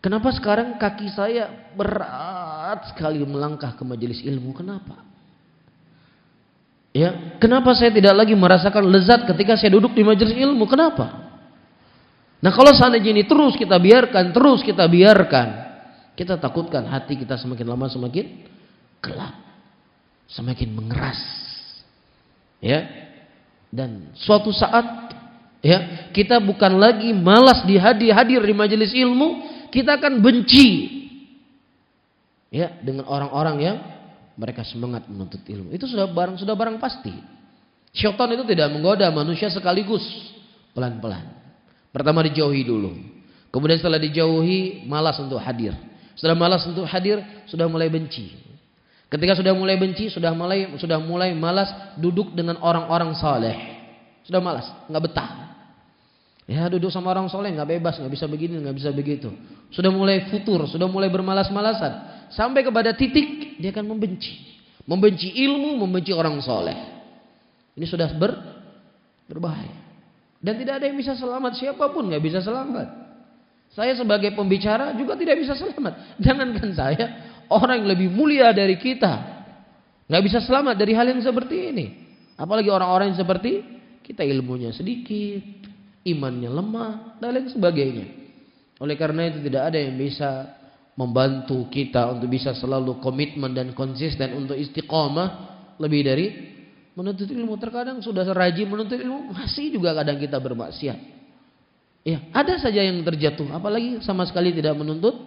Kenapa sekarang kaki saya berat sekali melangkah ke majelis ilmu? Kenapa? Ya, kenapa saya tidak lagi merasakan lezat ketika saya duduk di majelis ilmu? Kenapa? Nah, kalau seandainya ini terus kita biarkan, kita takutkan hati kita semakin lama semakin gelap, semakin mengeras. Ya. Dan suatu saat ya, kita bukan lagi malas hadir di majelis ilmu, kita akan benci ya dengan orang-orang yang mereka semangat menuntut ilmu. Itu sudah barang pasti. Syaitan itu tidak menggoda manusia sekaligus, pelan-pelan. Pertama dijauhi dulu. Kemudian setelah dijauhi malas untuk hadir. Setelah malas untuk hadir, sudah mulai benci. Ketika sudah mulai benci, sudah mulai malas duduk dengan orang-orang saleh. Sudah malas, nggak betah. Ya, duduk sama orang soleh nggak bebas, nggak bisa begini, nggak bisa begitu. Sudah mulai futur, sudah mulai bermalas-malasan. Sampai kepada titik dia akan membenci ilmu, membenci orang soleh. Ini sudah berbahaya. Dan tidak ada yang bisa selamat, siapapun nggak bisa selamat. Saya sebagai pembicara juga tidak bisa selamat. Jangankan saya, orang yang lebih mulia dari kita nggak bisa selamat dari hal yang seperti ini. Apalagi orang-orang yang seperti kita, ilmunya sedikit, imannya lemah, dan lain sebagainya. Oleh karena itu tidak ada yang bisa membantu kita untuk bisa selalu komitmen dan konsisten untuk istiqamah lebih dari menuntut ilmu. Terkadang sudah rajin menuntut ilmu, masih juga kadang kita bermaksiat. Ya, ada saja yang terjatuh, apalagi sama sekali tidak menuntut